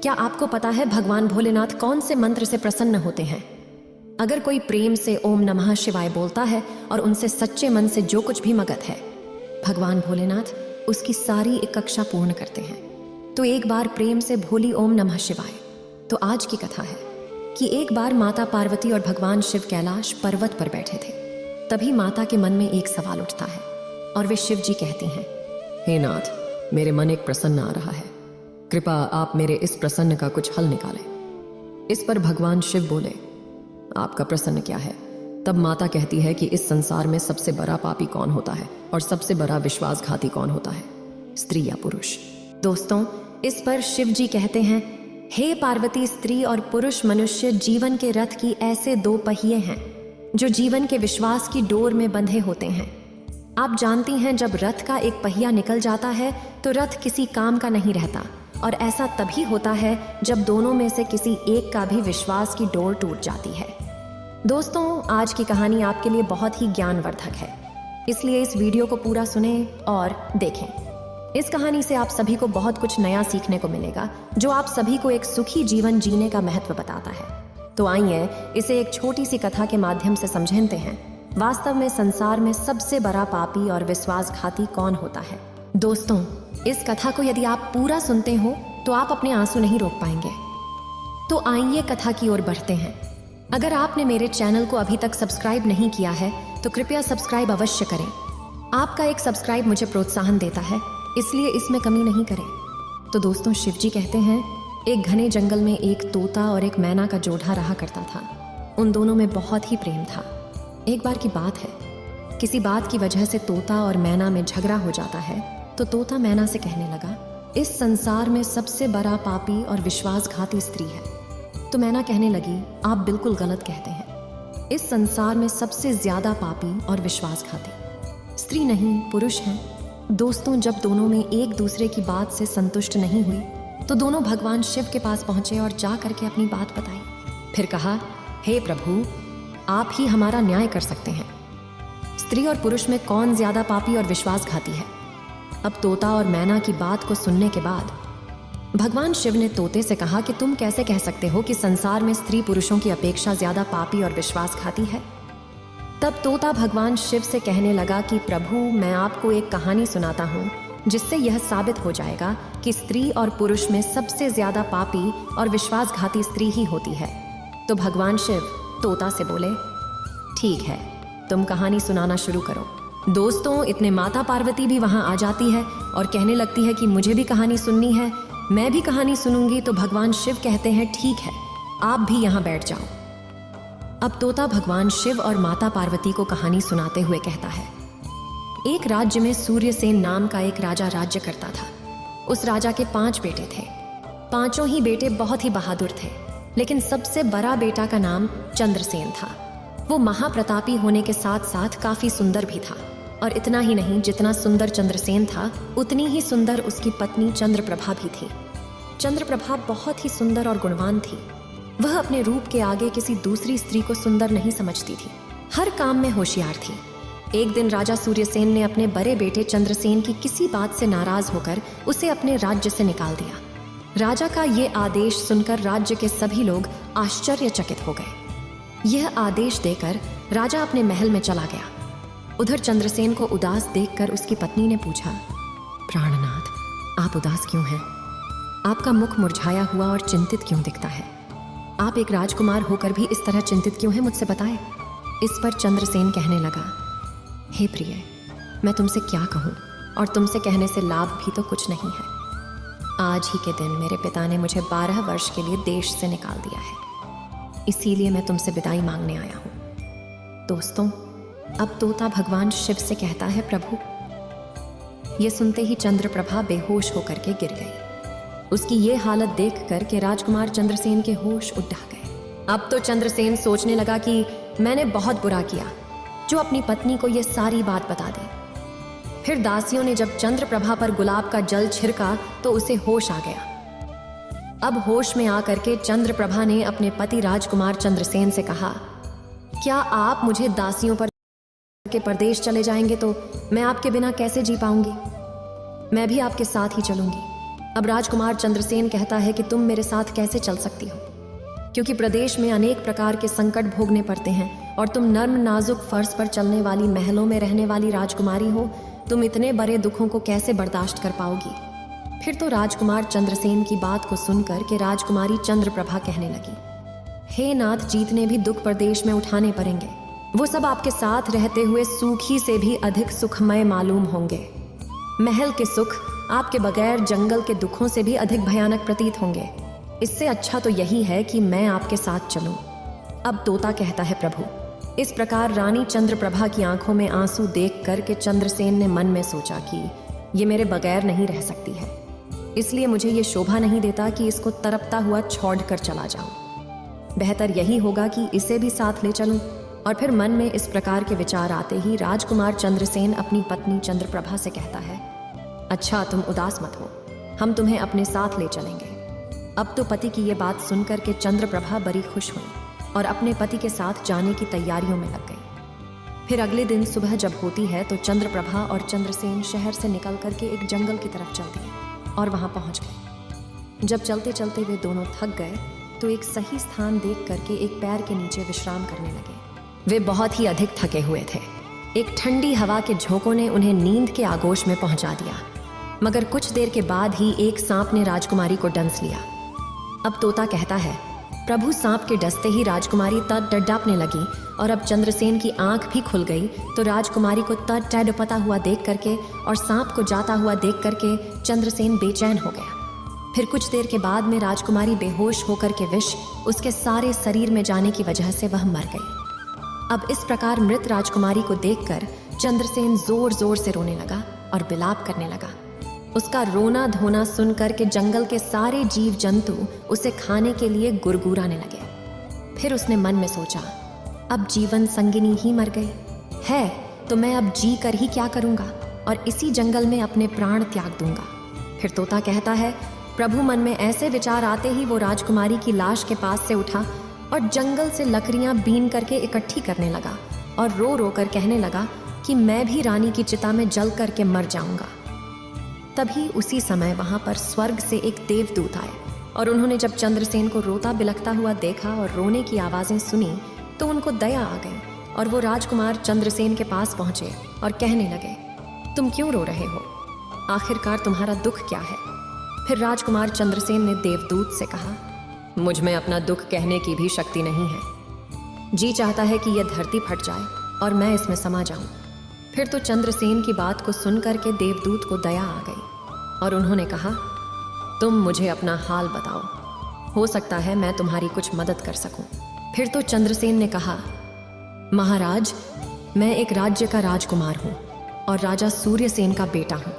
क्या आपको पता है भगवान भोलेनाथ कौन से मंत्र से प्रसन्न होते हैं? अगर कोई प्रेम से ओम नमः शिवाय बोलता है और उनसे सच्चे मन से जो कुछ भी मगत है, भगवान भोलेनाथ उसकी सारी इच्छा पूर्ण करते हैं। तो एक बार प्रेम से भोली ओम नमः शिवाय। तो आज की कथा है कि एक बार माता पार्वती और भगवान शिव कैलाश पर्वत पर बैठे थे। तभी माता के मन में एक सवाल उठता है और वे शिव जी कहती हैं, हे नाथ, मेरे मन एक प्रश्न आ रहा है, कृपा आप मेरे इस प्रश्न का कुछ हल निकालें। इस पर भगवान शिव बोले, आपका प्रश्न क्या है? तब माता कहती है कि इस संसार में सबसे बड़ा पापी कौन होता है और सबसे बड़ा विश्वासघाती कौन होता है, स्त्री या पुरुष? दोस्तों, इस पर शिव जी कहते हैं, हे पार्वती, स्त्री और पुरुष मनुष्य जीवन के रथ की ऐसे दो पहिए हैं जो जीवन के विश्वास की डोर में बंधे होते हैं। आप जानती हैं, जब रथ का एक पहिया निकल जाता है तो रथ किसी काम का नहीं रहता, और ऐसा तभी होता है जब दोनों में से किसी एक का भी विश्वास की डोर टूट जाती है। दोस्तों, आज की कहानी आपके लिए बहुत ही ज्ञानवर्धक है, इसलिए इस वीडियो को पूरा सुनें और देखें। इस कहानी से आप सभी को बहुत कुछ नया सीखने को मिलेगा, जो आप सभी को एक सुखी जीवन जीने का महत्व बताता है। तो आइए इसे एक छोटी सी कथा के माध्यम से समझते हैं। वास्तव में संसार में सबसे बड़ा पापी और विश्वासघाती कौन होता है? दोस्तों, इस कथा को यदि आप पूरा सुनते हो तो आप अपने आंसू नहीं रोक पाएंगे। तो आइए कथा की ओर बढ़ते हैं। अगर आपने मेरे चैनल को अभी तक सब्सक्राइब नहीं किया है तो कृपया सब्सक्राइब अवश्य करें। आपका एक सब्सक्राइब मुझे प्रोत्साहन देता है, इसलिए इसमें कमी नहीं करें। तो दोस्तों, शिव जी कहते हैं, एक घने जंगल में एक तोता और एक मैना का जोड़ा रहा करता था। उन दोनों में बहुत ही प्रेम था। एक बार की बात है, किसी बात की वजह से तोता और मैना में झगड़ा हो जाता है। तो तोता मैना से कहने लगा, इस संसार में सबसे बड़ा पापी और विश्वासघाती स्त्री है। तो मैना कहने लगी, आप बिल्कुल गलत कहते हैं। इस संसार में सबसे ज्यादा पापी और विश्वासघाती स्त्री नहीं, पुरुष हैं। दोस्तों, जब दोनों में एक दूसरे की बात से संतुष्ट नहीं हुई तो दोनों भगवान शिव के पास पहुंचे और जा करके अपनी बात बताई। फिर कहा, हे प्रभु, आप ही हमारा न्याय कर सकते हैं। स्त्री और पुरुष में कौन ज्यादा पापी और विश्वासघाती है? अब तोता और मैना की बात को सुनने के बाद भगवान शिव ने तोते से कहा कि तुम कैसे कह सकते हो कि संसार में स्त्री पुरुषों की अपेक्षा ज्यादा पापी और विश्वासघाती है? तब तोता भगवान शिव से कहने लगा कि प्रभु, मैं आपको एक कहानी सुनाता हूँ जिससे यह साबित हो जाएगा कि स्त्री और पुरुष में सबसे ज्यादा पापी और विश्वासघाती स्त्री ही होती है। तो भगवान शिव तोता से बोले, ठीक है, तुम कहानी सुनाना शुरू करो। दोस्तों, इतने माता पार्वती भी वहां आ जाती है और कहने लगती है कि मुझे भी कहानी सुननी है, मैं भी कहानी सुनूंगी। तो भगवान शिव कहते हैं, ठीक है, आप भी यहां बैठ जाओ। अब तोता भगवान शिव और माता पार्वती को कहानी सुनाते हुए कहता है, एक राज्य में सूर्यसेन नाम का एक राजा राज्य करता था। उस राजा के 5 बेटे थे। पांचों ही बेटे बहुत ही बहादुर थे, लेकिन सबसे बड़ा बेटा का नाम चंद्रसेन था। वो महाप्रतापी होने के साथ साथ काफी सुंदर भी था, और इतना ही नहीं, जितना सुंदर चंद्रसेन था उतनी ही सुंदर उसकी पत्नी चंद्रप्रभा भी थी। चंद्रप्रभा बहुत ही सुंदर और गुणवान थी। वह अपने रूप के आगे किसी दूसरी स्त्री को सुंदर नहीं समझती थी, हर काम में होशियार थी। एक दिन राजा सूर्यसेन ने अपने बड़े बेटे चंद्रसेन की किसी बात से नाराज होकर उसे अपने राज्य से निकाल दिया। राजा का ये आदेश सुनकर राज्य के सभी लोग आश्चर्यचकित हो गए। यह आदेश देकर राजा अपने महल में चला गया। उधर चंद्रसेन को उदास देखकर उसकी पत्नी ने पूछा, प्राणनाथ, आप उदास क्यों हैं? आपका मुख मुरझाया हुआ और चिंतित क्यों दिखता है? आप एक राजकुमार होकर भी इस तरह चिंतित क्यों हैं, मुझसे बताएं। इस पर चंद्रसेन कहने लगा, हे प्रिय, मैं तुमसे क्या कहूँ, और तुमसे कहने से लाभ भी तो कुछ नहीं है। आज ही के दिन मेरे पिता ने मुझे 12 वर्ष के लिए देश से निकाल दिया है, इसीलिए मैं तुमसे विदाई मांगने आया हूँ। दोस्तों, अब तोता भगवान शिव से कहता है, प्रभु। ये सुनते ही चंद्रप्रभा बेहोश होकर के गिर गई। उसकी ये हालत देख कर के राजकुमार चंद्रसेन के होश उड़ गए। अब तो चंद्रसेन सोचने लगा कि मैंने बहुत बुरा किया जो अपनी पत्नी को ये सारी बात बता दी। फिर दासियों ने जब चंद्रप्रभा पर गुलाब का जल छिड़का तो उसे होश आ गया। अब होश में आकर के चंद्रप्रभा ने अपने पति राजकुमार चंद्रसेन से कहा, क्या आप मुझे दासियों पर के परदेश चले जाएंगे तो मैं आपके बिना कैसे जी पाऊंगी? मैं भी आपके साथ ही चलूंगी। अब राजकुमार चंद्रसेन कहता है कि तुम मेरे साथ कैसे चल सकती हो, क्योंकि प्रदेश में अनेक प्रकार के संकट भोगने पड़ते हैं और तुम नर्म नाजुक फर्श पर चलने वाली महलों में रहने वाली राजकुमारी हो। तुम इतने बड़े दुखों को कैसे बर्दाश्त कर पाओगी। फिर तो राजकुमार चंद्रसेन की बात को सुनकर के राजकुमारी चंद्रप्रभा कहने लगी, हे नाथ, जीतने भी दुख प्रदेश में उठाने पड़ेंगे। वो सब आपके साथ रहते हुए सूखी से भी अधिक सुखमय मालूम होंगे। महल के सुख आपके बगैर जंगल के दुखों से भी अधिक भयानक प्रतीत होंगे। इससे अच्छा तो यही है कि मैं आपके साथ चलूं। अब तोता कहता है, प्रभु। इस प्रकार रानी चंद्रप्रभा की आंखों में आंसू देख कर के चंद्रसेन ने मन में सोचा कि ये मेरे बगैर नहीं रह सकती है, इसलिए मुझे ये शोभा नहीं देता कि इसको तरपता हुआ छोड़ कर चला जाऊं। बेहतर यही होगा कि इसे भी साथ ले चलूं। और फिर मन में इस प्रकार के विचार आते ही राजकुमार चंद्रसेन अपनी पत्नी चंद्रप्रभा से कहता है, अच्छा, तुम उदास मत हो, हम तुम्हें अपने साथ ले चलेंगे। अब तो पति की ये बात सुनकर के चंद्रप्रभा बड़ी खुश हुई और अपने पति के साथ जाने की तैयारियों में लग गई। फिर अगले दिन सुबह जब होती है तो चंद्रप्रभा और चंद्रसेन शहर से निकल करके एक जंगल की तरफ चलती है और वहां पहुंच गए। जब चलते चलते वे दोनों थक गए तो एक सही स्थान देख करके एक पैर के नीचे विश्राम करने लगे। वे बहुत ही अधिक थके हुए थे। एक ठंडी हवा के झोंकों ने उन्हें नींद के आगोश में पहुंचा दिया, मगर कुछ देर के बाद ही एक सांप ने राजकुमारी को डंस लिया। अब तोता कहता है, प्रभु, सांप के डसते ही राजकुमारी तड़पने लगी और अब चंद्रसेन की आंख भी खुल गई तो राजकुमारी को तड़पता हुआ देख करके और सांप को जाता हुआ देख करके चंद्रसेन बेचैन हो गया। फिर कुछ देर के बाद में राजकुमारी बेहोश होकर के विष उसके सारे शरीर में जाने की वजह से वह मर गई। अब इस प्रकार मृत राजकुमारी को देखकर चंद्रसेन जोर जोर से रोने लगा और विलाप करने लगा। उसका रोना धोना सुनकर के जंगल के सारे जीव जंतु उसे खाने के लिए गुरगुराने लगे। फिर उसने मन में सोचा, अब जीवन संगिनी ही मर गई है तो मैं अब जी कर ही क्या करूंगा और इसी जंगल में अपने प्राण त्याग दूंगा। फिर तोता कहता है, प्रभु, मन में ऐसे विचार आते ही वो राजकुमारी की लाश के पास से उठा और जंगल से लकड़ियां बीन करके इकट्ठी करने लगा और रो रो कर कहने लगा कि मैं भी रानी की चिता में जल करके मर जाऊंगा। तभी उसी समय वहां पर स्वर्ग से एक देवदूत आए और उन्होंने जब चंद्रसेन को रोता बिलखता हुआ देखा और रोने की आवाजें सुनी तो उनको दया आ गई और वो राजकुमार चंद्रसेन के पास पहुंचे और कहने लगे, तुम क्यों रो रहे हो? आखिरकार तुम्हारा दुख क्या है? फिर राजकुमार चंद्रसेन ने देवदूत से कहा, मुझ में अपना दुख कहने की भी शक्ति नहीं है। जी चाहता है कि यह धरती फट जाए और मैं इसमें समा जाऊं। फिर तो चंद्रसेन की बात को सुनकर के देवदूत को दया आ गई और उन्होंने कहा, तुम मुझे अपना हाल बताओ, हो सकता है मैं तुम्हारी कुछ मदद कर सकूं। फिर तो चंद्रसेन ने कहा, महाराज, मैं एक राज्य का राजकुमार हूं और राजा सूर्यसेन का बेटा हूं।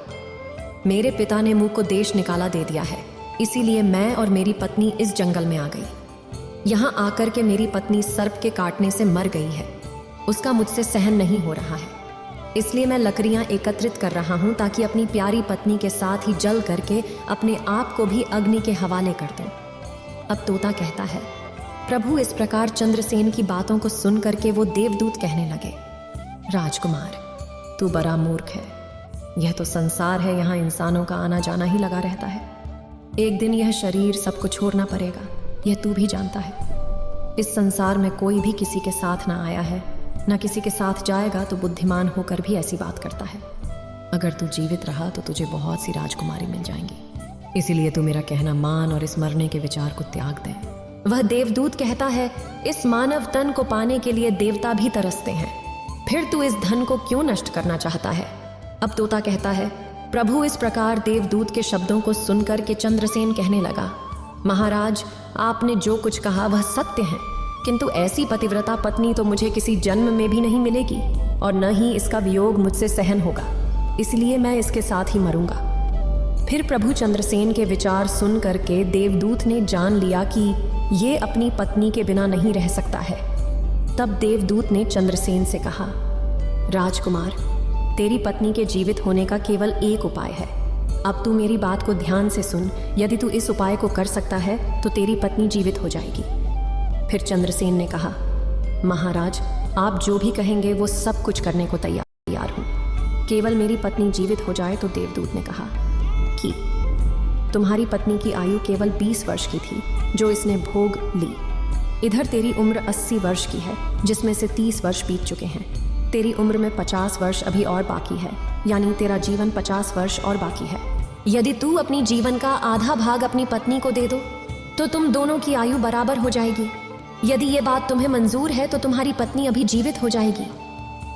मेरे पिता ने मुझको देश निकाला दे दिया है, इसीलिए मैं और मेरी पत्नी इस जंगल में आ गई। यहाँ आकर के मेरी पत्नी सर्प के काटने से मर गई है। उसका मुझसे सहन नहीं हो रहा है, इसलिए मैं लकड़ियां एकत्रित कर रहा हूं ताकि अपनी प्यारी पत्नी के साथ ही जल करके अपने आप को भी अग्नि के हवाले कर दूं। अब तोता कहता है, प्रभु, इस प्रकार चंद्रसेन की बातों को सुन करके वो देवदूत कहने लगे, राजकुमार, तू बड़ा मूर्ख है। यह तो संसार है, यहाँ इंसानों का आना जाना ही लगा रहता है। एक दिन यह शरीर सबको छोड़ना पड़ेगा, यह तू भी जानता है। इस संसार में कोई भी किसी के साथ ना आया है, ना किसी के साथ जाएगा, तो बुद्धिमान होकर भी ऐसी बात करता है। अगर तू जीवित रहा तो तुझे बहुत सी राजकुमारी मिल जाएंगी, इसीलिए तू मेरा कहना मान और इस मरने के विचार को त्याग दे। वह देवदूत कहता है, इस मानव तन को पाने के लिए देवता भी तरसते हैं, फिर तू इस धन को क्यों नष्ट करना चाहता है? अब तोता कहता है, प्रभु, इस प्रकार देवदूत के शब्दों को सुनकर के चंद्रसेन कहने लगा, महाराज, आपने जो कुछ कहा वह सत्य है, किंतु ऐसी पतिव्रता पत्नी तो मुझे किसी जन्म में भी नहीं मिलेगी और न ही इसका वियोग मुझसे सहन होगा, इसलिए मैं इसके साथ ही मरूंगा। फिर प्रभु चंद्रसेन के विचार सुन करके देवदूत ने जान लिया कि ये अपनी पत्नी के बिना नहीं रह सकता है। तब देवदूत ने चंद्रसेन से कहा, राजकुमार, तेरी पत्नी के जीवित होने का केवल एक उपाय है। अब तू मेरी बात को ध्यान से सुन, यदि तू इस उपाय को कर सकता है तो तेरी पत्नी जीवित हो जाएगी। फिर चंद्रसेन ने कहा, महाराज, आप जो भी कहेंगे वो सब कुछ करने को तैयार हूं, केवल मेरी पत्नी जीवित हो जाए। तो देवदूत ने कहा कि तुम्हारी पत्नी की आयु केवल 20 वर्ष की थी जो इसने भोग ली। इधर तेरी उम्र 80 वर्ष की है जिसमें से 30 वर्ष बीत चुके हैं। तेरी उम्र में 50 वर्ष अभी और बाकी है, यानी तेरा जीवन 50 वर्ष और बाकी है। यदि तू अपनी जीवन का आधा भाग अपनी पत्नी को दे दो तो तुम दोनों की आयु बराबर हो जाएगी। यदि ये बात तुम्हें मंजूर है तो तुम्हारी पत्नी अभी जीवित हो जाएगी।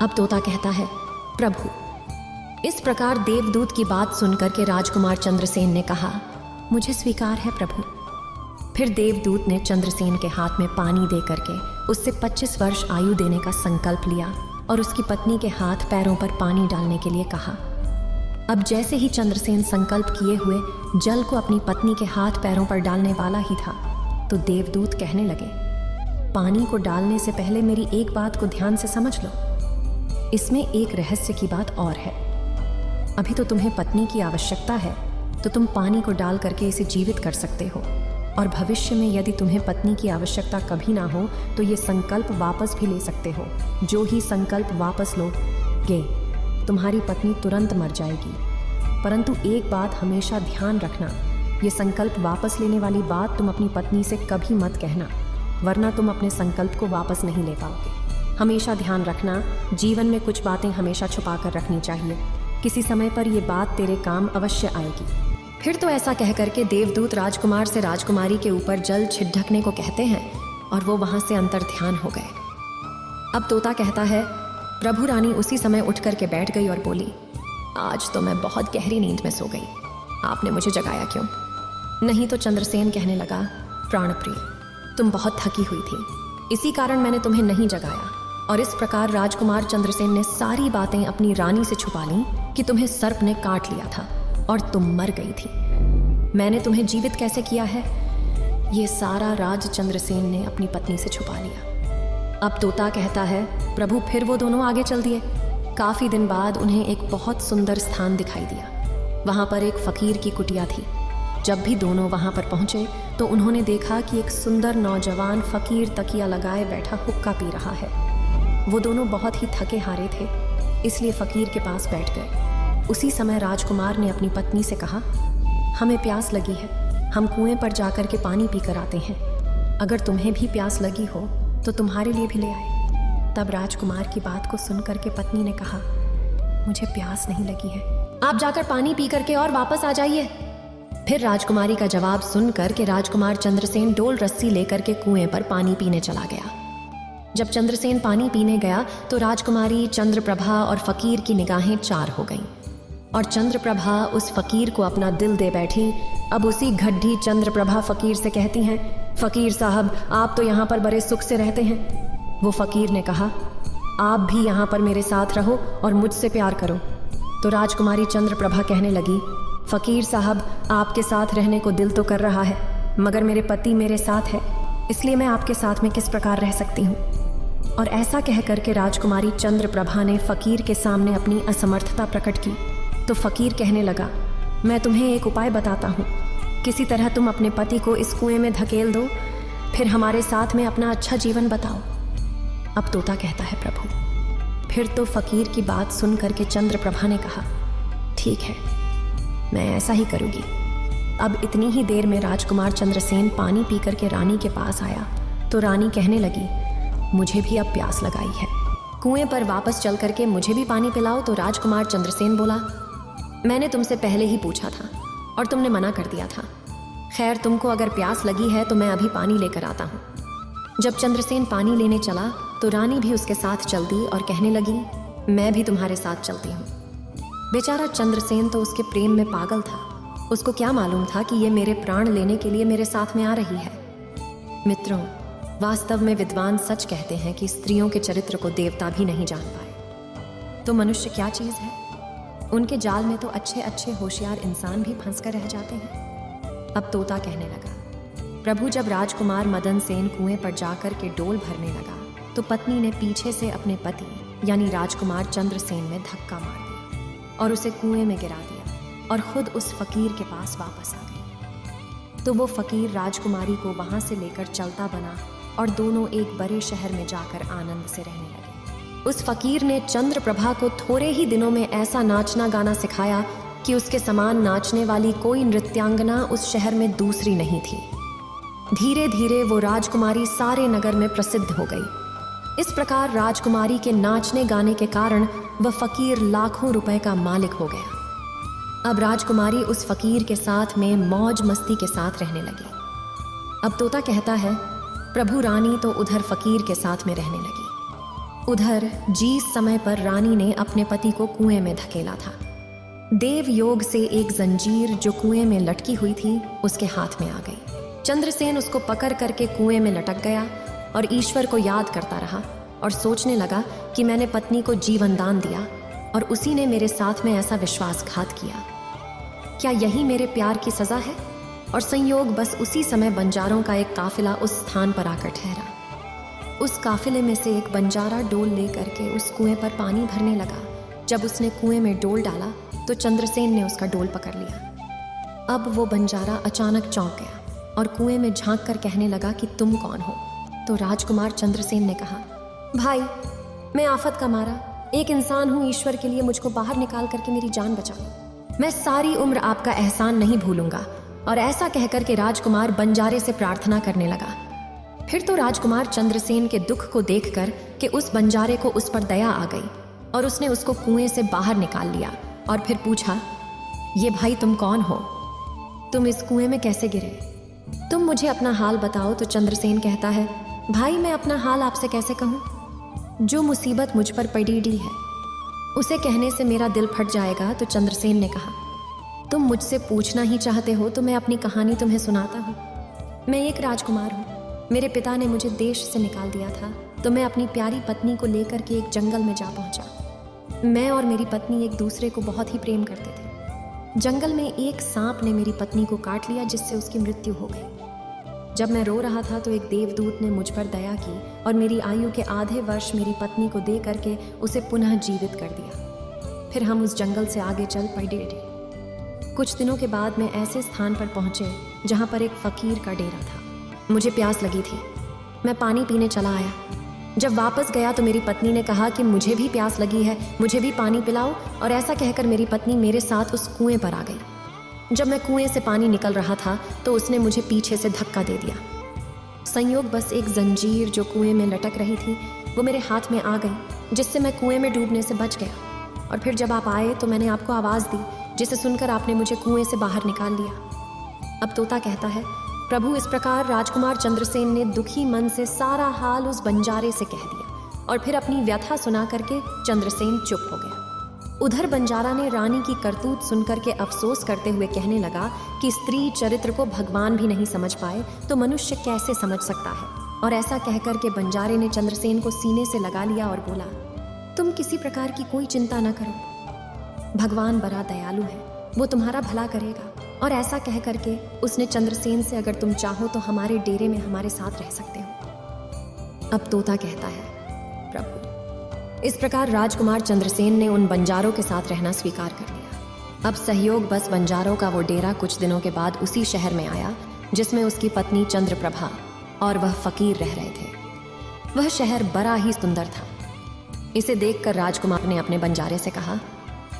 अब तोता कहता है, प्रभु। इस प्रकार देवदूत की बात सुनकर के राजकुमार चंद्रसेन ने कहा, मुझे स्वीकार है प्रभु। फिर देवदूत ने चंद्रसेन के हाथ में पानी दे करके उससे 25 वर्ष आयु देने का संकल्प लिया और उसकी पत्नी के हाथ पैरों पर पानी डालने के लिए कहा। अब जैसे ही चंद्रसेन संकल्प किए हुए जल को अपनी पत्नी के हाथ पैरों पर डालने वाला ही था तो देवदूत कहने लगे, पानी को डालने से पहले मेरी एक बात को ध्यान से समझ लो। इसमें एक रहस्य की बात और है। अभी तो तुम्हें पत्नी की आवश्यकता है तो तुम पानी को डाल करके इसे जीवित कर सकते हो, और भविष्य में यदि तुम्हें पत्नी की आवश्यकता कभी ना हो तो ये संकल्प वापस भी ले सकते हो। जो ही संकल्प वापस लोगे तुम्हारी पत्नी तुरंत मर जाएगी। परंतु एक बात हमेशा ध्यान रखना, ये संकल्प वापस लेने वाली बात तुम अपनी पत्नी से कभी मत कहना, वरना तुम अपने संकल्प को वापस नहीं ले पाओगे। हमेशा ध्यान रखना, जीवन में कुछ बातें हमेशा छुपा कर रखनी चाहिए। किसी समय पर ये बात तेरे काम अवश्य आएगी। फिर तो ऐसा कह करके देवदूत राजकुमार से राजकुमारी के ऊपर जल छिड़कने को कहते हैं और वो वहां से अंतर ध्यान हो गए। अब तोता कहता है, प्रभु रानी उसी समय उठ करके बैठ गई और बोली, आज तो मैं बहुत गहरी नींद में सो गई, आपने मुझे जगाया क्यों? नहीं तो चंद्रसेन कहने लगा, प्राणप्रिय, तुम बहुत थकी हुई थी, इसी कारण मैंने तुम्हें नहीं जगाया। और इस प्रकार राजकुमार चंद्रसेन ने सारी बातें अपनी रानी से छुपा लीं कि तुम्हें सर्प ने काट लिया था और तुम मर गई थी। मैंने तुम्हें जीवित कैसे किया है, ये सारा राज चंद्रसेन ने अपनी पत्नी से छुपा लिया। अब तोता कहता है, प्रभु फिर वो दोनों आगे चल दिए। काफ़ी दिन बाद उन्हें एक बहुत सुंदर स्थान दिखाई दिया। वहाँ पर एक फ़कीर की कुटिया थी। जब भी दोनों वहाँ पर पहुँचे तो उन्होंने देखा कि एक सुंदर नौजवान फ़कीर तकिया लगाए बैठा हुक्का पी रहा है। वो दोनों बहुत ही थके हारे थे, इसलिए फ़कीर के पास बैठ गए। उसी समय राजकुमार ने अपनी पत्नी से कहा, हमें प्यास लगी है, हम कुएं पर जाकर के पानी पी कर आते हैं। अगर तुम्हें भी प्यास लगी हो तो तुम्हारे लिए भी ले आए। तब राजकुमार की बात को सुन करके पत्नी ने कहा, मुझे प्यास नहीं लगी है, आप जाकर पानी पी करके और वापस आ जाइए। फिर राजकुमारी का जवाब सुनकर के राजकुमार चंद्रसेन डोल रस्सी लेकर के कुएं पर पानी पीने चला गया। जब चंद्रसेन पानी पीने गया तो राजकुमारी चंद्रप्रभा और फकीर की निगाहें चार हो गईं और चंद्रप्रभा उस फकीर को अपना दिल दे बैठी। अब उसी गड्ढी चंद्रप्रभा फकीर से कहती हैं, फकीर साहब आप तो यहाँ पर बड़े सुख से रहते हैं। वो फकीर ने कहा, आप भी यहाँ पर मेरे साथ रहो और मुझसे प्यार करो। तो राजकुमारी चंद्रप्रभा कहने लगी, फकीर साहब आपके साथ रहने को दिल तो कर रहा है, मगर मेरे पति मेरे साथ है, इसलिए मैं आपके साथ में किस प्रकार रह सकती हूँ। और ऐसा कह करके राजकुमारी चंद्रप्रभा ने फकीर के सामने अपनी असमर्थता प्रकट की। तो फकीर कहने लगा, मैं तुम्हें एक उपाय बताता हूँ, किसी तरह तुम अपने पति को इस कुएं में धकेल दो, फिर हमारे साथ में अपना अच्छा जीवन बताओ। अब तोता कहता है, प्रभु। फिर तो फकीर की बात सुन करके चंद्रप्रभा ने कहा, ठीक है, मैं ऐसा ही करूँगी। अब इतनी ही देर में राजकुमार चंद्रसेन पानी पी करके रानी के पास आया तो रानी कहने लगी, मुझे भी अब प्यास लगाई है, कुएं पर वापस चल करके मुझे भी पानी पिलाओ। तो राजकुमार चंद्रसेन बोला, मैंने तुमसे पहले ही पूछा था और तुमने मना कर दिया था। खैर तुमको अगर प्यास लगी है तो मैं अभी पानी लेकर आता हूँ। जब चंद्रसेन पानी लेने चला तो रानी भी उसके साथ चल दी और कहने लगी, मैं भी तुम्हारे साथ चलती हूँ। बेचारा चंद्रसेन तो उसके प्रेम में पागल था। उसको क्या मालूम था कि ये मेरे प्राण लेने के लिए मेरे साथ में आ रही है। मित्रों, वास्तव में विद्वान सच कहते हैं कि स्त्रियों के चरित्र को देवता भी नहीं जान पाए। तो मनुष्य क्या चीज़ है? उनके जाल में तो अच्छे अच्छे होशियार इंसान भी फंस कर रह जाते हैं। अब तोता कहने लगा, प्रभु जब राजकुमार मदन सेन कुएं पर जाकर के डोल भरने लगा तो पत्नी ने पीछे से अपने पति यानी राजकुमार चंद्रसेन में धक्का मार दिया और उसे कुएं में गिरा दिया और खुद उस फकीर के पास वापस आ गई। तो वो फकीर राजकुमारी को वहां से लेकर चलता बना और दोनों एक बड़े शहर में जाकर आनंद से रहने लगे। उस फकीर ने चंद्रप्रभा को थोड़े ही दिनों में ऐसा नाचना गाना सिखाया कि उसके समान नाचने वाली कोई नृत्यांगना उस शहर में दूसरी नहीं थी। धीरे धीरे वो राजकुमारी सारे नगर में प्रसिद्ध हो गई। इस प्रकार राजकुमारी के नाचने गाने के कारण वह फकीर लाखों रुपए का मालिक हो गया। अब राजकुमारी उस फकीर के साथ में मौज मस्ती के साथ रहने लगी। अब तोता कहता है, प्रभु रानी तो उधर फकीर के साथ में रहने लगी। उधर जिस समय पर रानी ने अपने पति को कुएं में धकेला था, देव योग से एक जंजीर जो कुएं में लटकी हुई थी उसके हाथ में आ गई। चंद्रसेन उसको पकड़ करके कुएं में लटक गया और ईश्वर को याद करता रहा और सोचने लगा कि मैंने पत्नी को जीवन दान दिया और उसी ने मेरे साथ में ऐसा विश्वासघात किया। क्या यही मेरे प्यार की सजा है? और संयोग बस उसी समय बंजारों का एक काफिला उस स्थान पर आकर ठहरा। उस काफिले में से एक बंजारा डोल लेकर के उस कुएं पर पानी भरने लगा। जब उसने कुएं में डोल डाला तो चंद्रसेन ने उसका डोल पकड़ लिया। अब वो बंजारा अचानक चौंक गया और कुएं में झांक कर कहने लगा कि तुम कौन हो? तो राजकुमार चंद्रसेन ने कहा, भाई मैं आफत का मारा एक इंसान हूँ, ईश्वर के लिए मुझको बाहर निकाल करके मेरी जान बचा लो। मैं सारी उम्र आपका एहसान नहीं भूलूंगा। और ऐसा कहकर के राजकुमार बंजारे से प्रार्थना करने लगा। फिर तो राजकुमार चंद्रसेन के दुख को देखकर कि उस बंजारे को उस पर दया आ गई और उसने उसको कुएं से बाहर निकाल लिया और फिर पूछा, ये भाई तुम कौन हो? तुम इस कुएं में कैसे गिरे? तुम मुझे अपना हाल बताओ। तो चंद्रसेन कहता है, भाई मैं अपना हाल आपसे कैसे कहूँ? जो मुसीबत मुझ पर पड़ी है उसे कहने से मेरा दिल फट जाएगा। तो चंद्रसेन ने कहा, तुम मुझसे पूछना ही चाहते हो तो मैं अपनी कहानी तुम्हें सुनाता हूँ। मैं एक राजकुमार हूँ। मेरे पिता ने मुझे देश से निकाल दिया था तो मैं अपनी प्यारी पत्नी को लेकर के एक जंगल में जा पहुँचा। मैं और मेरी पत्नी एक दूसरे को बहुत ही प्रेम करते थे। जंगल में एक सांप ने मेरी पत्नी को काट लिया जिससे उसकी मृत्यु हो गई। जब मैं रो रहा था तो एक देवदूत ने मुझ पर दया की और मेरी आयु के आधे वर्ष मेरी पत्नी को दे करके उसे पुनः जीवित कर दिया। फिर हम उस जंगल से आगे चल पड़े। कुछ दिनों के बाद मैं ऐसे स्थान पर पहुंचे जहां पर एक फकीर का डेरा था। मुझे प्यास लगी थी। मैं पानी पीने चला आया। जब वापस गया तो मेरी पत्नी ने कहा कि मुझे भी प्यास लगी है, मुझे भी पानी पिलाओ। और ऐसा कहकर मेरी पत्नी मेरे साथ उस कुएं पर आ गई। जब मैं कुएं से पानी निकल रहा था तो उसने मुझे पीछे से धक्का दे दिया। संयोग बस एक जंजीर जो कुएं में लटक रही थी वो मेरे हाथ में आ गई, जिससे मैं कुएं में डूबने से बच गया। और फिर जब आप आए तो मैंने आपको आवाज़ दी, जिसे सुनकर आपने मुझे कुएं से बाहर निकाल लिया। अब तोता कहता है, प्रभु इस प्रकार राजकुमार चंद्रसेन ने दुखी मन से सारा हाल उस बंजारे से कह दिया और फिर अपनी व्यथा सुना करके चंद्रसेन चुप हो गया। उधर बंजारा ने रानी की करतूत सुनकर के अफसोस करते हुए कहने लगा कि स्त्री चरित्र को भगवान भी नहीं समझ पाए तो मनुष्य कैसे समझ सकता है। और ऐसा कहकर के बंजारे ने चंद्रसेन को सीने से लगा लिया और बोला, तुम किसी प्रकार की कोई चिंता न करो, भगवान बड़ा दयालु है, वो तुम्हारा भला करेगा। और ऐसा कह करके उसने चंद्रसेन से, अगर तुम चाहो तो हमारे डेरे में हमारे साथ रह सकते हो। अब तोता कहता है, प्रभु इस प्रकार राजकुमार चंद्रसेन ने उन बंजारों के साथ रहना स्वीकार कर लिया। अब सहयोग बस बंजारों का वो डेरा कुछ दिनों के बाद उसी शहर में आया जिसमें उसकी पत्नी चंद्रप्रभा और वह फकीर रह रहे थे। वह शहर बड़ा ही सुंदर था। इसे देखकर राजकुमार ने अपने बंजारे से कहा,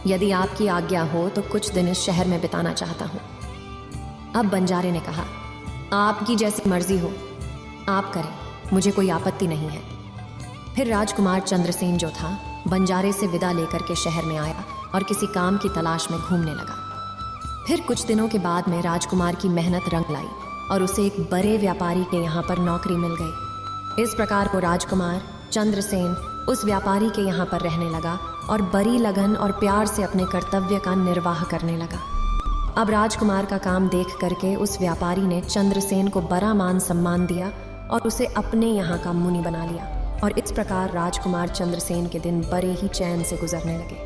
यदि आपकी आज्ञा हो तो कुछ दिन इस शहर में बिताना चाहता हूँ। अब बंजारे ने कहा, आपकी जैसी मर्जी हो, आप करें, मुझे कोई आपत्ति नहीं है। फिर राजकुमार चंद्रसेन जो था बंजारे से विदा लेकर के शहर में आया और किसी काम की तलाश में घूमने लगा। फिर कुछ दिनों के बाद में राजकुमार की मेहनत रंग लाई और उसे एक बड़े व्यापारी के यहाँ पर नौकरी मिल गई। इस प्रकार वो राजकुमार चंद्रसेन उस व्यापारी के यहाँ पर रहने लगा और बड़ी लगन और प्यार से अपने कर्तव्य का निर्वाह करने लगा। अब राजकुमार का काम देख करके उस व्यापारी ने चंद्रसेन को बड़ा मान सम्मान दिया और उसे अपने यहाँ का मुनि बना लिया। और इस प्रकार राजकुमार चंद्रसेन के दिन बड़े ही चैन से गुजरने लगे।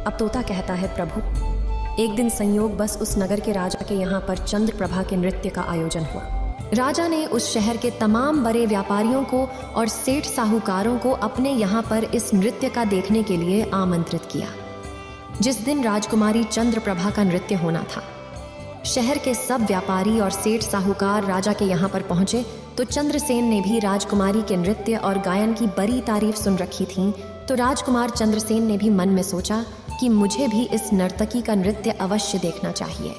अब तोता कहता है, प्रभु एक दिन संयोग बस उस नगर के राजा के यहाँ पर चंद्रप्रभा के नृत्य का आयोजन हुआ। राजा ने उस शहर के तमाम बड़े व्यापारियों को और सेठ साहूकारों को अपने यहाँ पर इस नृत्य का देखने के लिए आमंत्रित किया। जिस दिन राजकुमारी चंद्रप्रभा का नृत्य होना था, शहर के सब व्यापारी और सेठ साहूकार राजा के यहाँ पर पहुंचे तो चंद्रसेन ने भी राजकुमारी के नृत्य और गायन की बड़ी तारीफ सुन रखी थी। तो राजकुमार चंद्रसेन ने भी मन में सोचा कि मुझे भी इस नर्तकी का नृत्य अवश्य देखना चाहिए।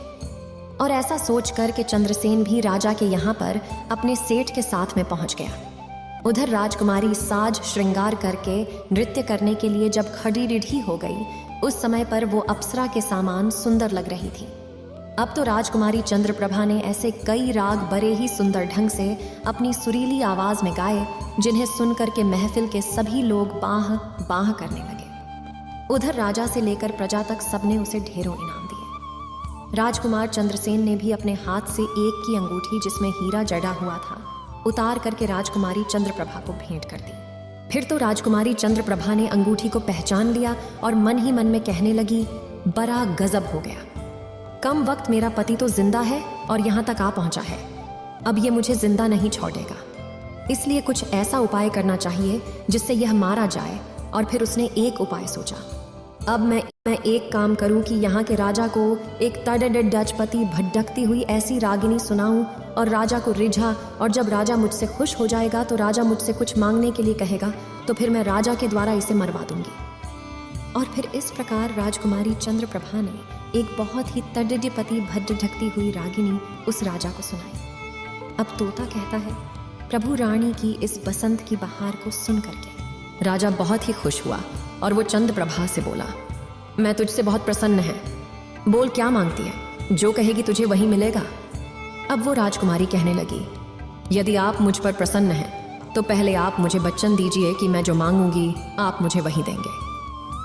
और ऐसा सोचकर के चंद्रसेन भी राजा के यहाँ पर अपने सेठ के साथ में पहुंच गया। उधर राजकुमारी साज श्रृंगार करके नृत्य करने के लिए जब खड़ी रीढ़ी हो गई, उस समय पर वो अप्सरा के सामान सुंदर लग रही थी। अब तो राजकुमारी चंद्रप्रभा ने ऐसे कई राग बड़े ही सुंदर ढंग से अपनी सुरीली आवाज में गाए, जिन्हें सुनकर के महफिल के सभी लोग बाह बाह करने लगे। उधर राजा से लेकर प्रजा तक सबने उसे ढेरों इनाम दिए। राजकुमार चंद्रसेन ने भी अपने हाथ से एक की अंगूठी जिसमें हीरा जड़ा हुआ था उतार करके राजकुमारी चंद्रप्रभा को भेंट कर दी। फिर तो राजकुमारी चंद्रप्रभा ने अंगूठी को पहचान लिया और मन ही मन में कहने लगी, बड़ा गजब हो गया। कम वक्त मेरा पति तो जिंदा है और यहाँ तक आ पहुंचा है। अब ये मुझे जिंदा नहीं छोड़ेगा, इसलिए कुछ ऐसा उपाय करना चाहिए जिससे यह मारा जाए। और फिर उसने एक उपाय सोचा, अब मैं एक काम करूं कि यहाँ के राजा को एक तड़ड़ डचपति भटकती हुई ऐसी रागिनी सुनाऊं और राजा को रिझा, और जब राजा मुझसे खुश हो जाएगा तो राजा मुझसे कुछ मांगने के लिए कहेगा, तो फिर मैं राजा के द्वारा इसे मरवा दूंगी। और फिर इस प्रकार राजकुमारी चंद्रप्रभा ने एक बहुत ही तड़ड़पति भटकती हुई रागिनी उस राजा को सुनाई। अब तोता कहता है, प्रभु रानी की इस बसंत की बहार को सुन करके राजा बहुत ही खुश हुआ और वो चंद्रप्रभा से बोला, मैं तुझसे बहुत प्रसन्न है, बोल क्या मांगती है, जो कहेगी तुझे वही मिलेगा। अब वो राजकुमारी कहने लगी, यदि आप मुझ पर प्रसन्न हैं तो पहले आप मुझे वचन दीजिए कि मैं जो मांगूंगी आप मुझे वही देंगे।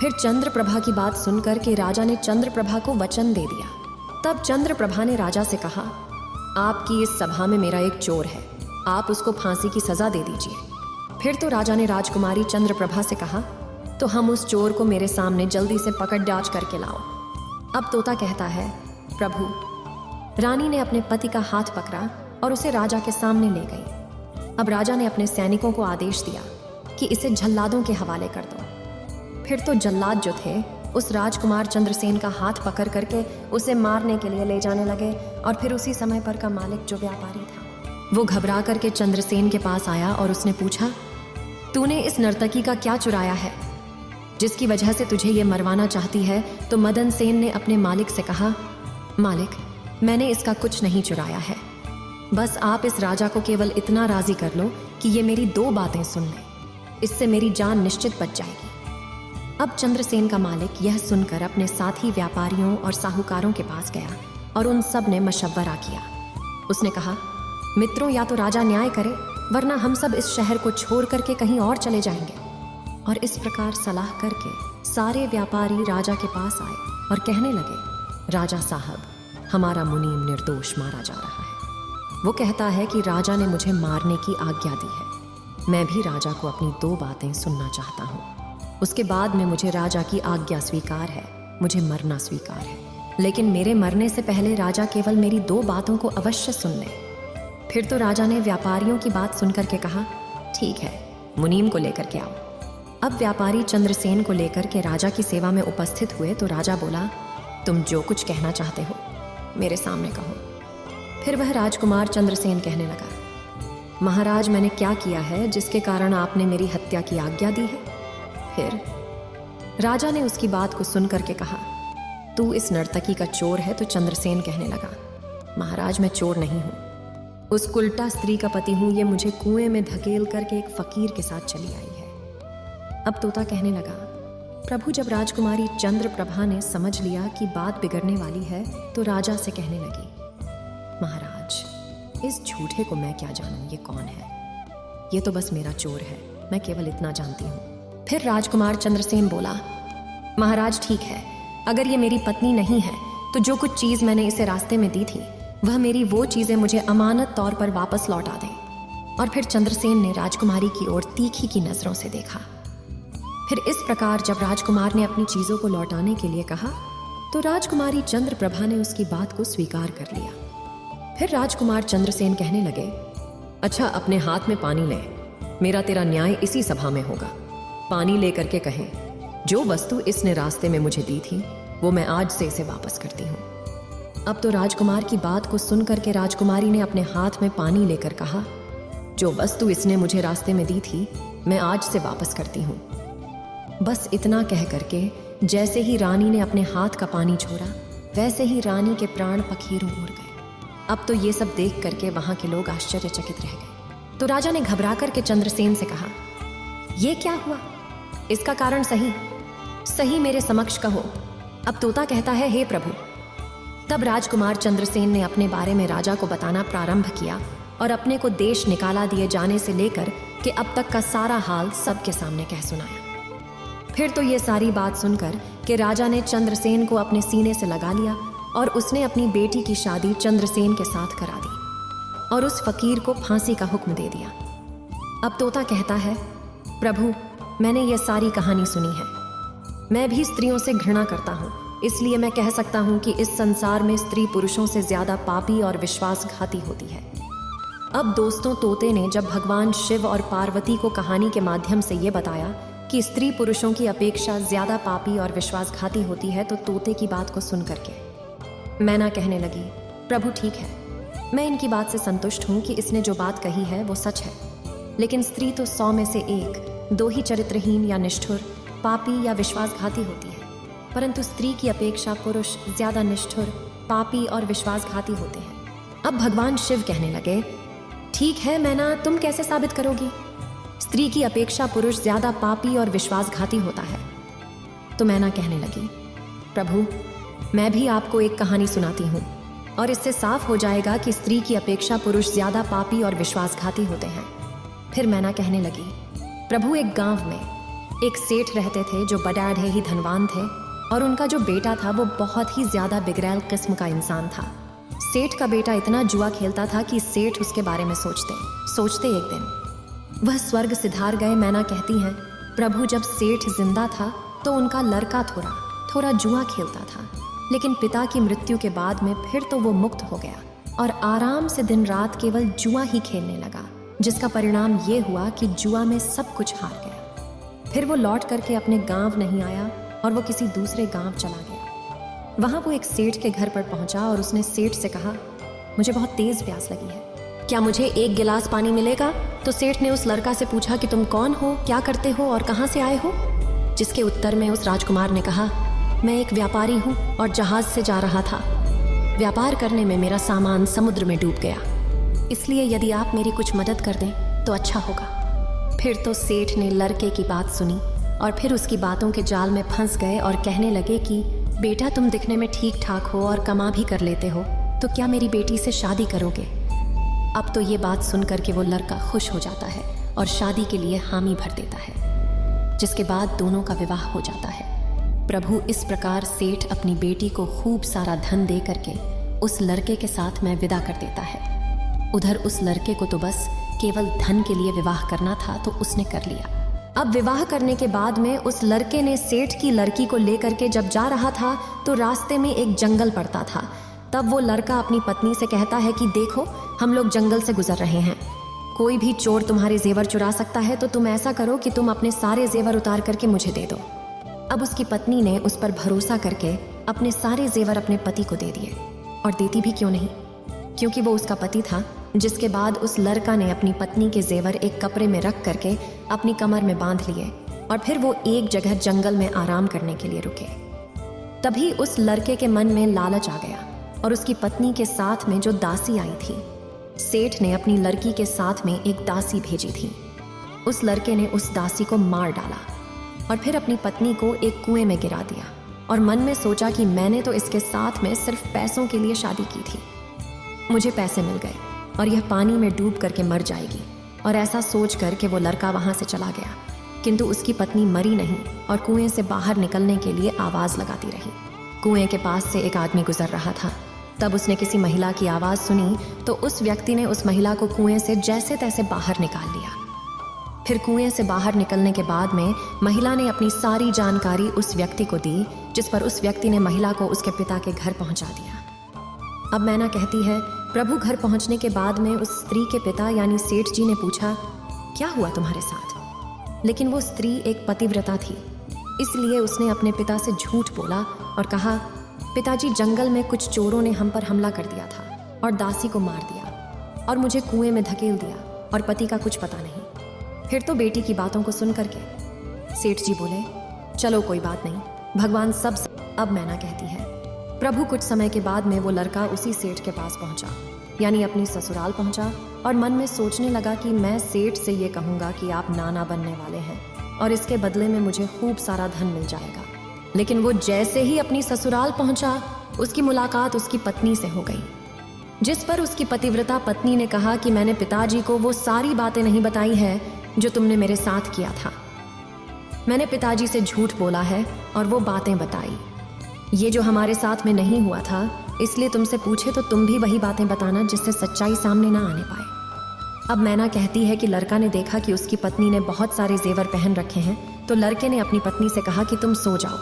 फिर चंद्रप्रभा की बात सुनकर के राजा ने चंद्रप्रभा को वचन दे दिया। तब चंद्रप्रभा ने राजा से कहा, आपकी इस सभा में मेरा एक चोर है, आप उसको फांसी की सजा दे दीजिए। फिर तो राजा ने राजकुमारी चंद्रप्रभा से कहा, तो हम उस चोर को मेरे सामने जल्दी से पकड़ डाच करके लाओ। अब तोता कहता है, प्रभु। रानी ने अपने पति का हाथ पकड़ा और उसे राजा के सामने ले गई। अब राजा ने अपने सैनिकों को आदेश दिया कि इसे जल्लादों के हवाले कर दो। फिर तो जल्लाद जो थे उस राजकुमार चंद्रसेन का हाथ पकड़ करके उसे मारने के लिए ले जाने लगे। और फिर उसी समय पर का मालिक जो व्यापारी था वो घबरा करके चंद्रसेन के पास आया और उसने पूछा, तूने इस नर्तकी का क्या चुराया है जिसकी वजह से तुझे ये मरवाना चाहती है? तो मदन सेन ने अपने मालिक से कहा, मालिक, मैंने इसका कुछ नहीं चुराया है, बस आप इस राजा को केवल इतना राजी कर लो कि ये मेरी 2 बातें सुन ले, इससे मेरी जान निश्चित बच जाएगी। अब चंद्रसेन का मालिक यह सुनकर अपने साथी व्यापारियों और साहूकारों के पास गया और उन सब ने मशवरा किया। उसने कहा, मित्रों, या तो राजा न्याय करे वरना हम सब इस शहर को छोड़ करके कहीं और चले जाएंगे। और इस प्रकार सलाह करके सारे व्यापारी राजा के पास आए और कहने लगे, राजा साहब, हमारा मुनीम निर्दोष मारा जा रहा है। वो कहता है कि राजा ने मुझे मारने की आज्ञा दी है। मैं भी राजा को अपनी 2 बातें सुनना चाहता हूँ। उसके बाद में मुझे राजा की आज्ञा स्वीकार है, मुझे मरना स्वीकार है, लेकिन मेरे मरने से पहले राजा केवल मेरी 2 बातों को अवश्य सुन ले। फिर तो राजा ने व्यापारियों की बात सुनकर के कहा, ठीक है, मुनीम को लेकर के आओ। अब व्यापारी चंद्रसेन को लेकर के राजा की सेवा में उपस्थित हुए तो राजा बोला, तुम जो कुछ कहना चाहते हो मेरे सामने कहो। फिर वह राजकुमार चंद्रसेन कहने लगा, महाराज, मैंने क्या किया है जिसके कारण आपने मेरी हत्या की आज्ञा दी है? फिर राजा ने उसकी बात को सुन करके कहा, तू इस नर्तकी का चोर है। तो चंद्रसेन कहने लगा, महाराज, मैं चोर नहीं हूं, उस कुलटा स्त्री का पति हूं। ये मुझे कुएं में धकेल करके एक फकीर के साथ चली आई है। अब तोता कहने लगा, प्रभु, जब राजकुमारी चंद्रप्रभा ने समझ लिया कि बात बिगड़ने वाली है तो राजा से कहने लगी, महाराज, इस झूठे को मैं क्या जानूं, ये कौन है? ये तो बस मेरा चोर है, मैं केवल इतना जानती हूं। फिर राजकुमार चंद्रसेन बोला, महाराज, ठीक है, अगर ये मेरी पत्नी नहीं है तो जो कुछ चीज मैंने इसे रास्ते में दी थी वह मेरी वो चीजें मुझे अमानत तौर पर वापस लौटा दें। और फिर चंद्रसेन ने राजकुमारी की ओर तीखी की नजरों से देखा। फिर इस प्रकार जब राजकुमार ने अपनी चीजों को लौटाने के लिए कहा तो राजकुमारी चंद्रप्रभा ने उसकी बात को स्वीकार कर लिया। फिर राजकुमार चंद्रसेन कहने लगे, अच्छा, अपने हाथ में पानी ले, मेरा तेरा न्याय इसी सभा में होगा। पानी लेकर के कहे, जो वस्तु इसने रास्ते में मुझे दी थी वो मैं आज से इसे वापस करती हूँ। अब तो राजकुमार की बात को सुनकर के राजकुमारी ने अपने हाथ में पानी लेकर कहा, जो वस्तु इसने मुझे रास्ते में दी थी मैं आज से वापस करती हूँ। बस इतना कह करके जैसे ही रानी ने अपने हाथ का पानी छोड़ा, वैसे ही रानी के प्राण पखेरु उड़ गए। अब तो ये सब देख करके वहां के लोग आश्चर्यचकित रह गए। तो राजा ने घबरा करके चंद्रसेन से कहा, ये क्या हुआ? इसका कारण सही मेरे समक्ष कहो। अब तोता कहता है, हे प्रभु। तब राजकुमार चंद्रसेन ने अपने बारे में राजा को बताना प्रारंभ किया और अपने को देश निकाला दिए जाने से लेकर कि अब तक का सारा हाल सबके सामने कह सुनाया। फिर तो ये सारी बात सुनकर कि राजा ने चंद्रसेन को अपने सीने से लगा लिया और उसने अपनी बेटी की शादी चंद्रसेन के साथ करा दी और उस फकीर को फांसी का हुक्म दे दिया। अब तोता कहता है, प्रभु, मैंने ये सारी कहानी सुनी है। मैं भी स्त्रियों से घृणा करता हूँ, इसलिए मैं कह सकता हूँ कि इस संसार में स्त्री पुरुषों से ज्यादा पापी और विश्वासघाती होती है। अब दोस्तों, तोते ने जब भगवान शिव और पार्वती को कहानी के माध्यम से ये बताया कि स्त्री पुरुषों की अपेक्षा ज्यादा पापी और विश्वासघाती होती है, तो तोते की बात को सुन करके मैना कहने लगी, प्रभु ठीक है, मैं इनकी बात से संतुष्ट हूँ कि इसने जो बात कही है वो सच है। लेकिन स्त्री तो 100 में से 1, 2 ही चरित्रहीन या निष्ठुर, पापी या विश्वासघाती होती है, परंतु स्त्री की अपेक्षा पुरुष ज्यादा निष्ठुर, पापी और विश्वासघाती होते हैं। अब भगवान शिव कहने लगे, ठीक है मैना, तुम कैसे साबित करोगी? स्त्री की अपेक्षा पुरुष ज्यादा पापी और विश्वासघाती होता है। तो मैना कहने लगी, प्रभु, मैं भी आपको एक कहानी सुनाती हूँ और इससे साफ हो जाएगा कि स्त्री की अपेक्षा पुरुष ज्यादा पापी और विश्वासघाती होते हैं। फिर मैना कहने लगी, प्रभु, एक गांव में एक सेठ रहते थे जो बड़े ही धनवान थे और उनका जो बेटा था वो बहुत ही ज्यादा बिगड़ैल किस्म का इंसान था। सेठ का बेटा इतना जुआ खेलता था कि सेठ उसके बारे में सोचते एक दिन वह स्वर्ग सिधार गए। मैना कहती हैं, प्रभु, जब सेठ जिंदा था तो उनका लड़का थोड़ा जुआ खेलता था, लेकिन पिता की मृत्यु के बाद में फिर तो वो मुक्त हो गया और आराम से दिन रात केवल जुआ ही खेलने लगा, जिसका परिणाम ये हुआ कि जुआ में सब कुछ हार गया। फिर वो लौट करके अपने गांव नहीं आया और वो किसी दूसरे गांव चला गया। वहां वो एक सेठ के घर पर पहुंचा और उसने सेठ से कहा, मुझे बहुत तेज प्यास लगी है, क्या मुझे 1 गिलास पानी मिलेगा? तो सेठ ने उस लड़का से पूछा कि तुम कौन हो, क्या करते हो और कहां से आए हो? जिसके उत्तर में उस राजकुमार ने कहा, मैं एक व्यापारी हूं और जहाज से जा रहा था। व्यापार करने में मेरा सामान समुद्र में डूब गया, इसलिए यदि आप मेरी कुछ मदद कर दें तो अच्छा होगा। फिर तो सेठ ने लड़के की बात सुनी और फिर उसकी बातों के जाल में फंस गए और कहने लगे कि बेटा, तुम दिखने में ठीक ठाक हो और कमा भी कर लेते हो, तो क्या मेरी बेटी से शादी करोगे? अब तो ये बात सुनकर के वो लड़का खुश हो जाता है और शादी के लिए हामी भर देता है, जिसके बाद दोनों का विवाह हो जाता है। प्रभु, इस प्रकार सेठ अपनी बेटी को खूब सारा धन दे करके उस लड़के के साथ में विदा कर देता है। उधर उस लड़के को तो बस केवल धन के लिए विवाह करना था, तो उसने कर लिया। अब विवाह करने के बाद में उस लड़के ने सेठ की लड़की को लेकर के जब जा रहा था तो रास्ते में एक जंगल पड़ता था। तब वो लड़का अपनी पत्नी से कहता है कि देखो, हम लोग जंगल से गुजर रहे हैं, कोई भी चोर तुम्हारे जेवर चुरा सकता है, तो तुम ऐसा करो कि तुम अपने सारे जेवर उतार करके मुझे दे दो। अब उसकी पत्नी ने उस पर भरोसा करके अपने सारे जेवर अपने पति को दे दिए, और देती भी क्यों नहीं, क्योंकि वो उसका पति था। जिसके बाद उस लड़का ने अपनी पत्नी के जेवर एक कपड़े में रख करके अपनी कमर में बांध लिए और फिर वो एक जगह जंगल में आराम करने के लिए रुके। तभी उस लड़के के मन में लालच आ गया और उसकी पत्नी के साथ में जो दासी आई थी, सेठ ने अपनी लड़की के साथ में एक दासी भेजी थी। उस लड़के ने उस दासी को मार डाला और फिर अपनी पत्नी को एक कुएं में गिरा दिया और मन में सोचा कि मैंने तो इसके साथ में सिर्फ पैसों के लिए शादी की थी, मुझे पैसे मिल गए और यह पानी में डूब करके मर जाएगी। और ऐसा सोच कर के वो लड़का वहां से चला गया, किंतु उसकी पत्नी मरी नहीं और कुएं से बाहर निकलने के लिए आवाज लगाती रही। कुएं के पास से एक आदमी गुजर रहा था। तब उसने किसी महिला की आवाज सुनी तो उस व्यक्ति ने उस महिला को कुएं से जैसे तैसे बाहर निकाल लिया। फिर कुएं से बाहर निकलने के बाद में महिला ने अपनी सारी जानकारी उस व्यक्ति को दी, जिस पर उस व्यक्ति ने महिला को उसके पिता के घर पहुंचा दिया। अब मैना कहती है, प्रभु, घर पहुंचने के बाद में उस स्त्री के पिता यानी सेठ जी ने पूछा, क्या हुआ तुम्हारे साथ? लेकिन वो स्त्री एक पतिव्रता थी, इसलिए उसने अपने पिता से झूठ बोला और कहा, पिताजी, जंगल में कुछ चोरों ने हम पर हमला कर दिया था और दासी को मार दिया और मुझे कुएं में धकेल दिया और पति का कुछ पता नहीं। फिर तो बेटी की बातों को सुन करके सेठ जी बोले, चलो कोई बात नहीं, भगवान अब मैना कहती है, प्रभु कुछ समय के बाद में वो लड़का उसी सेठ के पास पहुंचा, यानी अपनी ससुराल पहुंचा और मन में सोचने लगा कि मैं सेठ से ये कहूंगा कि आप नाना बनने वाले हैं और इसके बदले में मुझे खूब सारा धन मिल जाएगा। लेकिन वो जैसे ही अपनी ससुराल पहुंचा, उसकी मुलाकात उसकी पत्नी से हो गई, जिस पर उसकी पतिव्रता पत्नी ने कहा कि मैंने पिताजी को वो सारी बातें नहीं बताई है जो तुमने मेरे साथ किया था। मैंने पिताजी से झूठ बोला है और वो बातें बताई। ये जो हमारे साथ में नहीं हुआ था, इसलिए तुमसे पूछे तो तुम भी वही बातें बताना जिससे सच्चाई सामने ना आने पाए। अब मैना कहती है कि लड़का ने देखा कि उसकी पत्नी ने बहुत सारे जेवर पहन रखे हैं, तो लड़के ने अपनी पत्नी से कहा कि तुम सो जाओ,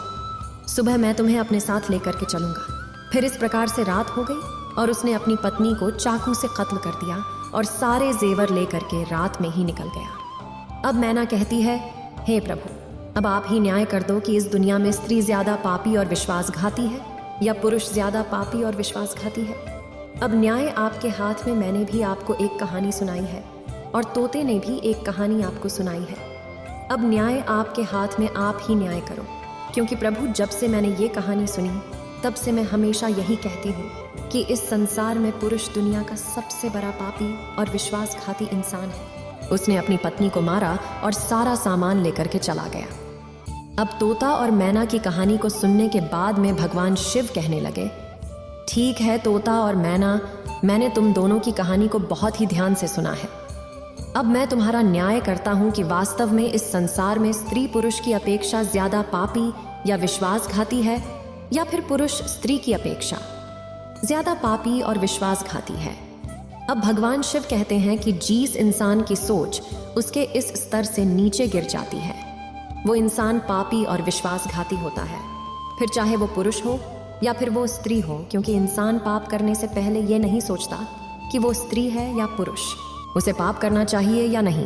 सुबह मैं तुम्हें अपने साथ लेकर के चलूंगा। फिर इस प्रकार से रात हो गई और उसने अपनी पत्नी को चाकू से कत्ल कर दिया और सारे जेवर लेकर के रात में ही निकल गया। अब मैना कहती है, हे प्रभु, अब आप ही न्याय कर दो कि इस दुनिया में स्त्री ज्यादा पापी और विश्वासघाती है या पुरुष ज्यादा पापी और विश्वासघाती है। अब न्याय आपके हाथ में। मैंने भी आपको एक कहानी सुनाई है और तोते ने भी एक कहानी आपको सुनाई है। अब न्याय आपके हाथ में, आप ही न्याय करो, क्योंकि प्रभु जब से मैंने ये कहानी सुनी तब से मैं हमेशा यही कहती हूँ कि इस संसार में पुरुष दुनिया का सबसे बड़ा पापी और विश्वासघाती इंसान है। उसने अपनी पत्नी को मारा और सारा सामान लेकर के चला गया। अब तोता और मैना की कहानी को सुनने के बाद में भगवान शिव कहने लगे, ठीक है तोता और मैना, मैंने तुम दोनों की कहानी को बहुत ही ध्यान से सुना है। अब मैं तुम्हारा न्याय करता हूं कि वास्तव में इस संसार में स्त्री पुरुष की अपेक्षा ज्यादा पापी या विश्वासघाती है, या फिर पुरुष स्त्री की अपेक्षा ज्यादा पापी और विश्वासघाती है। अब भगवान शिव कहते हैं कि जिस इंसान की सोच उसके इस स्तर से नीचे गिर जाती है, वो इंसान पापी और विश्वासघाती होता है, फिर चाहे वो पुरुष हो या फिर वो स्त्री हो, क्योंकि इंसान पाप करने से पहले ये नहीं सोचता कि वो स्त्री है या पुरुष, उसे पाप करना चाहिए या नहीं।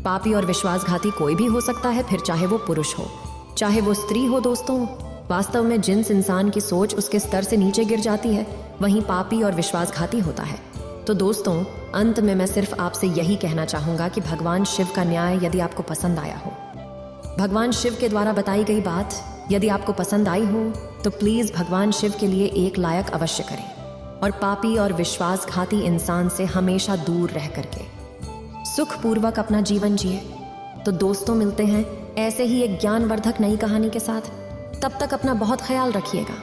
पापी और विश्वासघाती कोई भी हो सकता है, फिर चाहे वो पुरुष हो चाहे वो स्त्री हो। दोस्तों, वास्तव में जिस इंसान की सोच उसके स्तर से नीचे गिर जाती है वहीं पापी और विश्वासघाती होता है। तो दोस्तों, अंत में मैं सिर्फ आपसे यही कहना चाहूंगा कि भगवान शिव का न्याय यदि आपको पसंद आया हो, भगवान शिव के द्वारा बताई गई बात यदि आपको पसंद आई हो, तो प्लीज भगवान शिव के लिए एक लायक अवश्य करें और पापी और विश्वासघाती इंसान से हमेशा दूर रह करके सुखपूर्वक अपना जीवन जिए। तो दोस्तों, मिलते हैं ऐसे ही एक ज्ञानवर्धक नई कहानी के साथ। तब तक अपना बहुत ख्याल रखिएगा।